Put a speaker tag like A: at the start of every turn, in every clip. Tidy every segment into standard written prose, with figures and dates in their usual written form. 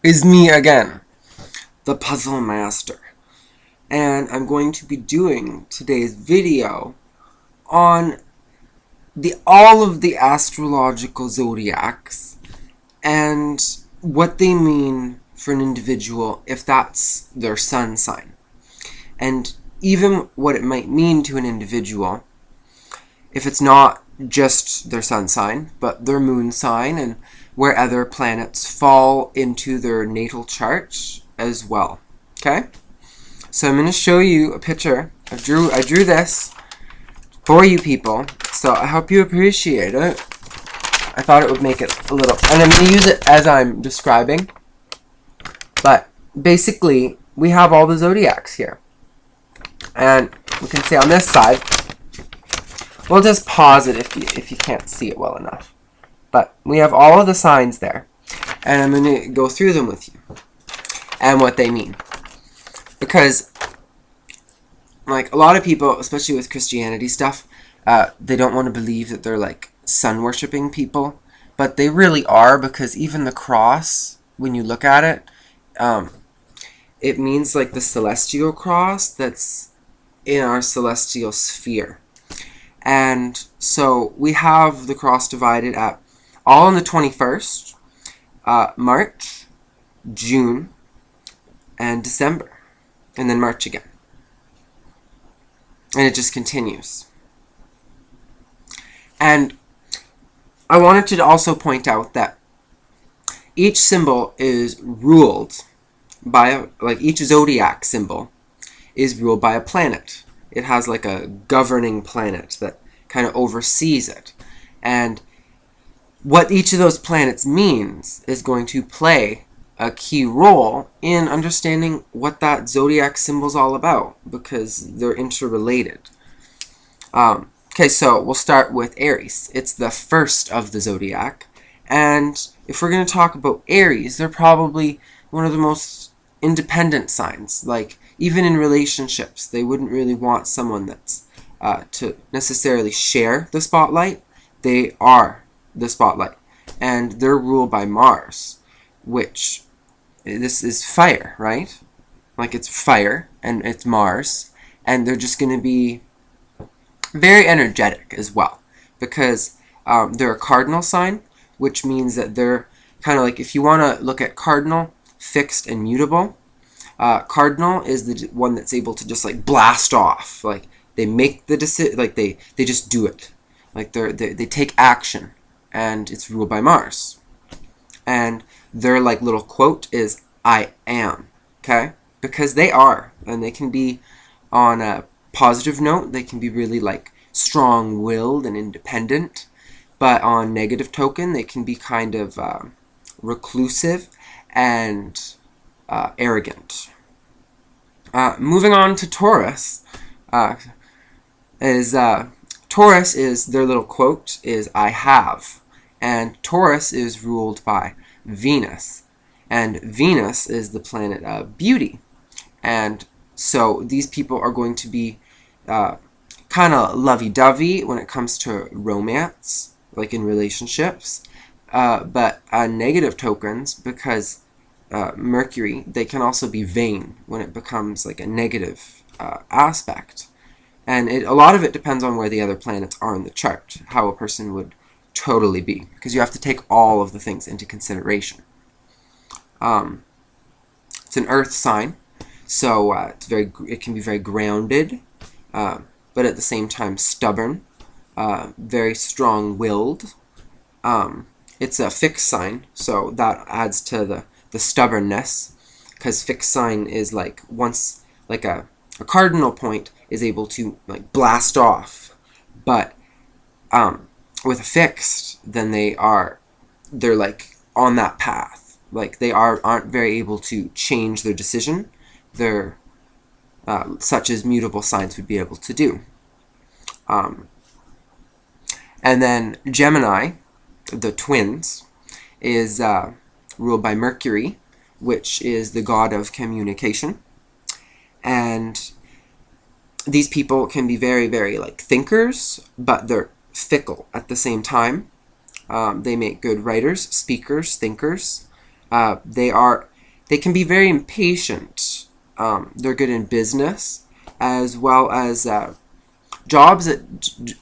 A: is me again, the Puzzle Master. And I'm going to be doing today's video on all of the astrological zodiacs and what they mean for an individual if that's their sun sign. And even what it might mean to an individual if it's not just their sun sign, but their moon sign and where other planets fall into their natal chart as well. Okay? So I'm going to show you a picture. I drew this for you people, so I hope you appreciate it. I thought it would make it a little, and I'm going to use it as I'm describing. But basically, we have all the zodiacs here. And we can see on this side, we'll just pause it if you can't see it well enough. But we have all of the signs there. And I'm going to go through them with you. And what they mean. Because, like, a lot of people, especially with Christianity stuff, they don't want to believe that they're, like, sun-worshipping people. But they really are, because even the cross, when you look at it, it means, like, the celestial cross that's in our celestial sphere. And so we have the cross divided at all on the 21st, March, June, and December. And then March again. And it just continues. And I wanted to also point out that each symbol is ruled by, each zodiac symbol is ruled by a planet. It has like a governing planet that kind of oversees it. And what each of those planets means is going to play a key role in understanding what that zodiac symbol is all about, because they're interrelated. Okay, so we'll start with Aries. It's the first of the zodiac. And if we're going to talk about Aries, they're probably one of the most independent signs. Like, even in relationships, they wouldn't really want someone that's to necessarily share the spotlight. They are the spotlight. And they're ruled by Mars, which, this is fire, right? Like, it's fire, and it's Mars. And they're just going to be very energetic as well. Because they're a cardinal sign, which means that they're kind of like, if you want to look at cardinal, fixed, and mutable, cardinal is the one that's able to just like blast off. Like, they make the decision, like they just do it. Like, they take action, and it's ruled by Mars. And their like little quote is, "I am," okay? Because they are, and they can be on a positive note, they can be really like strong-willed and independent, but on negative token, they can be kind of reclusive and arrogant. Moving on to Taurus, Taurus is, their little quote is, "I have." And Taurus is ruled by Venus. And Venus is the planet of beauty. And so these people are going to be kind of lovey-dovey when it comes to romance, like in relationships. But negative tokens, because Mercury, they can also be vain when it becomes like a negative aspect. And a lot of it depends on where the other planets are in the chart, how a person would totally be, because you have to take all of the things into consideration. It's an earth sign, so it can be very grounded, but at the same time stubborn, very strong-willed. It's a fixed sign, so that adds to the stubbornness, because fixed sign is like, once like a cardinal point is able to like blast off, but with a fixed, then they're like on that path. Like, they aren't very able to change their decision. They're such as mutable signs would be able to do. And then Gemini, the twins, is ruled by Mercury, which is the god of communication. And these people can be very, very like thinkers, but they're fickle at the same time. They make good writers, speakers, thinkers. They can be very impatient. They're good in business, as well as jobs that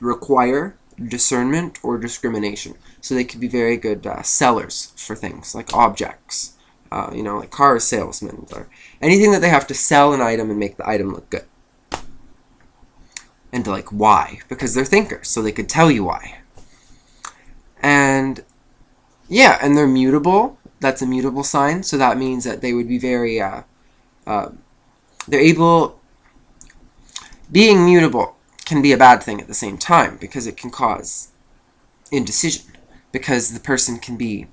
A: require discernment or discrimination. So they could be very good sellers for things like objects, like car salesmen, or anything that they have to sell an item and make the item look good. And like, why? Because they're thinkers, so they could tell you why. And yeah, and they're mutable. That's a mutable sign, so that means that they would be very, they're able, being mutable can be a bad thing at the same time, because it can cause indecision, because the person can be,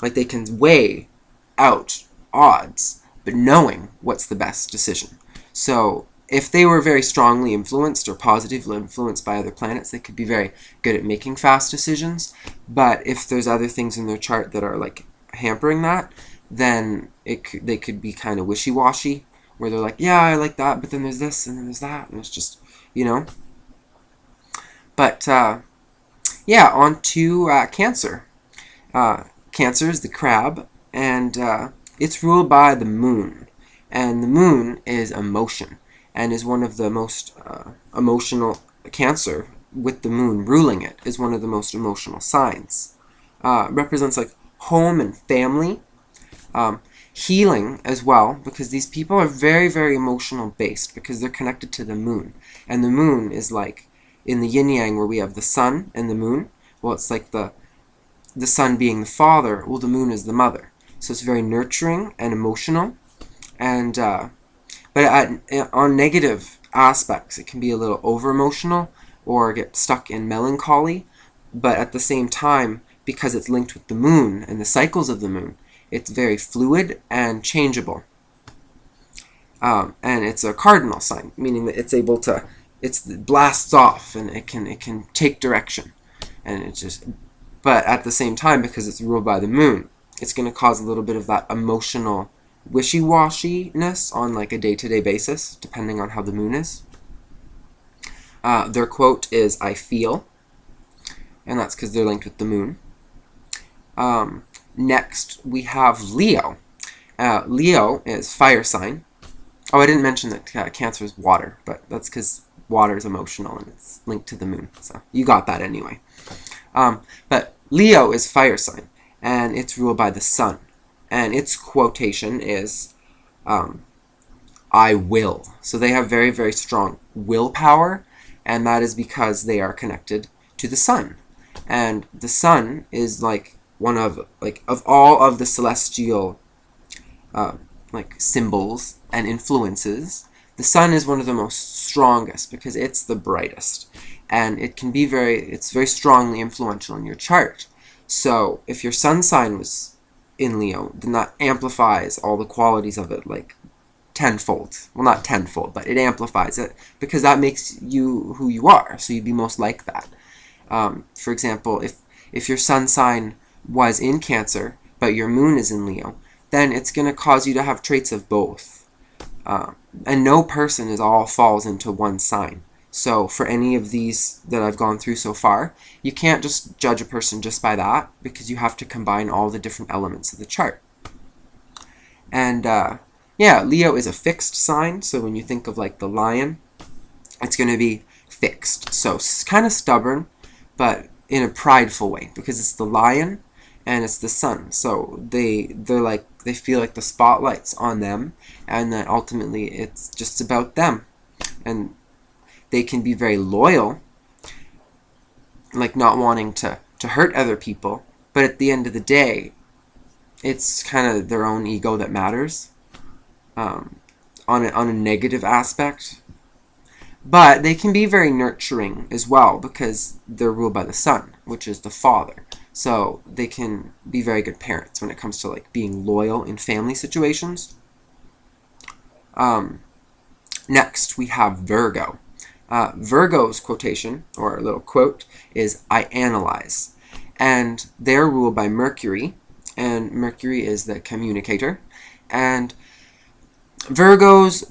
A: like, they can weigh out odds, but knowing what's the best decision. So if they were very strongly influenced or positively influenced by other planets, they could be very good at making fast decisions. But if there's other things in their chart that are like hampering that, then they could be kind of wishy-washy, where they're like, yeah, I like that, but then there's this, and then there's that, and it's just, But, yeah, on to Cancer. Cancer is the crab, and it's ruled by the moon. And the moon is emotion, and is one of the most emotional. Cancer, with the moon ruling it, is one of the most emotional signs. Represents like home and family, healing as well, because these people are very, very emotional based, because they're connected to the moon. And the moon is like, in the yin-yang, where we have the sun and the moon, well, it's like the sun being the father, well, the moon is the mother. So it's very nurturing and emotional. And but on negative aspects, it can be a little over-emotional or get stuck in melancholy. But at the same time, because it's linked with the moon and the cycles of the moon, it's very fluid and changeable. And it's a cardinal sign, meaning that it's able to, it blasts off, and it can take direction. And it just, but at the same time, because it's ruled by the moon, it's going to cause a little bit of that emotional wishy-washiness on like a day-to-day basis, depending on how the moon is. Their quote is, "I feel," and that's because they're linked with the moon. Next, we have Leo. Leo is fire sign. Oh, I didn't mention that Cancer is water, but that's because water is emotional and it's linked to the moon. So you got that anyway. But Leo is fire sign, and it's ruled by the sun. And its quotation is, "I will." So they have very, very strong willpower, and that is because they are connected to the sun. And the sun is like one of, like, of all of the celestial like symbols and influences, the sun is one of the most strongest, because it's the brightest, and it can be it's very strongly influential in your chart. So if your sun sign was in Leo, then that amplifies all the qualities of it like tenfold. Well, not tenfold, but it amplifies it, because that makes you who you are, so you'd be most like that. For example, if your sun sign was in Cancer, but your moon is in Leo, then it's going to cause you to have traits of both. And no person falls into one sign. So for any of these that I've gone through so far, you can't just judge a person just by that, because you have to combine all the different elements of the chart. And yeah, Leo is a fixed sign, so when you think of like the lion, it's going to be fixed. So it's kind of stubborn, but in a prideful way, because it's the lion and it's the sun. So they feel like the spotlight's on them, and that ultimately it's just about them. And they can be very loyal, like not wanting to hurt other people, but at the end of the day, it's kind of their own ego that matters, on a negative aspect. But they can be very nurturing as well, because they're ruled by the sun, which is the father. So they can be very good parents when it comes to like being loyal in family situations. Next, we have Virgo. Virgo's quotation, or a little quote, is, "I analyze." And they're ruled by Mercury, and Mercury is the communicator. And Virgos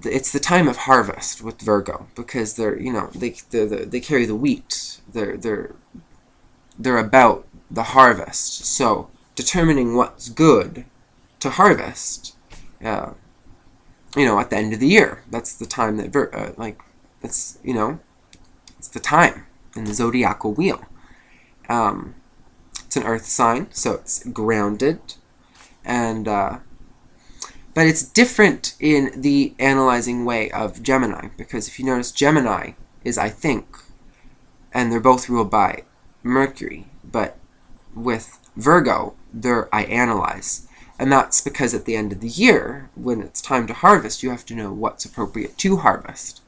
A: it's the time of harvest with Virgo, because they're, they carry the wheat. They're they're about the harvest. So determining what's good to harvest, at the end of the year. That's the time that it's the time in the zodiacal wheel. It's an earth sign, so it's grounded, and but it's different in the analyzing way of Gemini, because if you notice, Gemini is I think, and they're both ruled by Mercury, but with Virgo, they're I analyze. And that's because at the end of the year, when it's time to harvest, you have to know what's appropriate to harvest.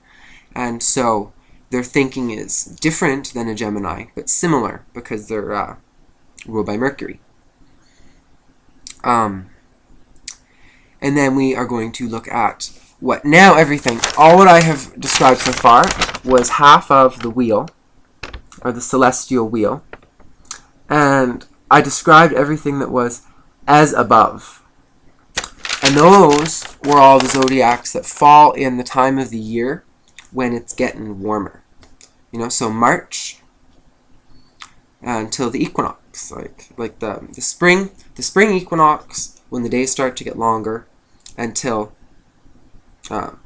A: And so their thinking is different than a Gemini, but similar, because they're ruled by Mercury. And then we are going to look at all what I have described so far was half of the wheel, or the celestial wheel. And I described everything that was as above. And those were all the zodiacs that fall in the time of the year when it's getting warmer. So March until the equinox, like the spring equinox, when the days start to get longer, until and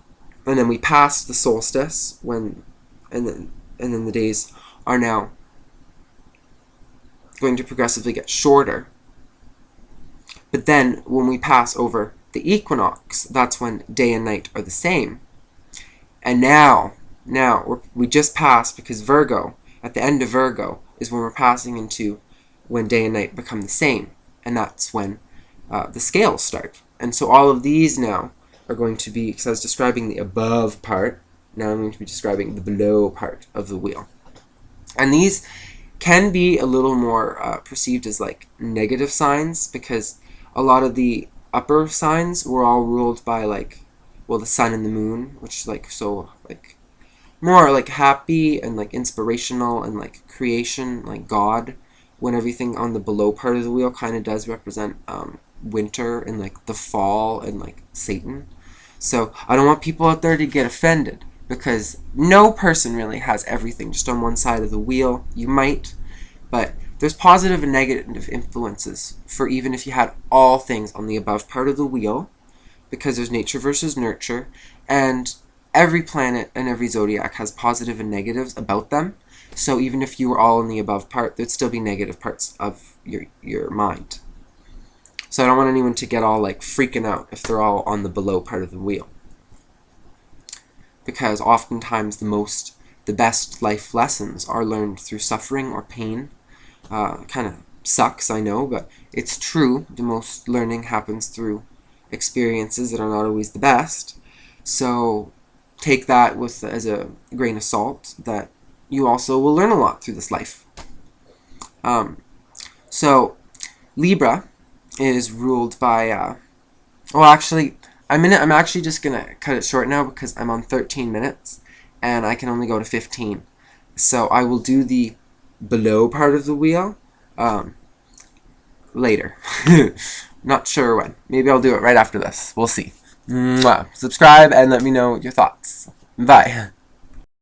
A: then we pass the solstice and then the days are now going to progressively get shorter. But then when we pass over the equinox, that's when day and night are the same. And now we just passed, because Virgo, at the end of Virgo, is when we're passing into when day and night become the same. And that's when the scales start. And so all of these now are going to be, because I was describing the above part, now I'm going to be describing the below part of the wheel. And these can be a little more perceived as like negative signs, because a lot of the upper signs were all ruled by the sun and the moon, which more like happy and like inspirational and like creation, like God, when everything on the below part of the wheel kind of does represent winter and like the fall and like Satan. So I don't want people out there to get offended, because no person really has everything just on one side of the wheel. You might, but there's positive and negative influences for even if you had all things on the above part of the wheel, because there's nature versus nurture, and every planet and every zodiac has positive and negatives about them. So even if you were all in the above part, there'd still be negative parts of your mind. So I don't want anyone to get all like freaking out if they're all on the below part of the wheel, because oftentimes the best life lessons are learned through suffering or pain. Kind of sucks, I know, but it's true. The most learning happens through experiences that are not always the best. So take that as a grain of salt, that you also will learn a lot through this life. So Libra is ruled by I'm actually just gonna cut it short now, because I'm on 13 minutes and I can only go to 15. So I will do the below part of the wheel later. Not sure when. Maybe I'll do it right after this. We'll see. Mwah. Subscribe and let me know your thoughts. Bye.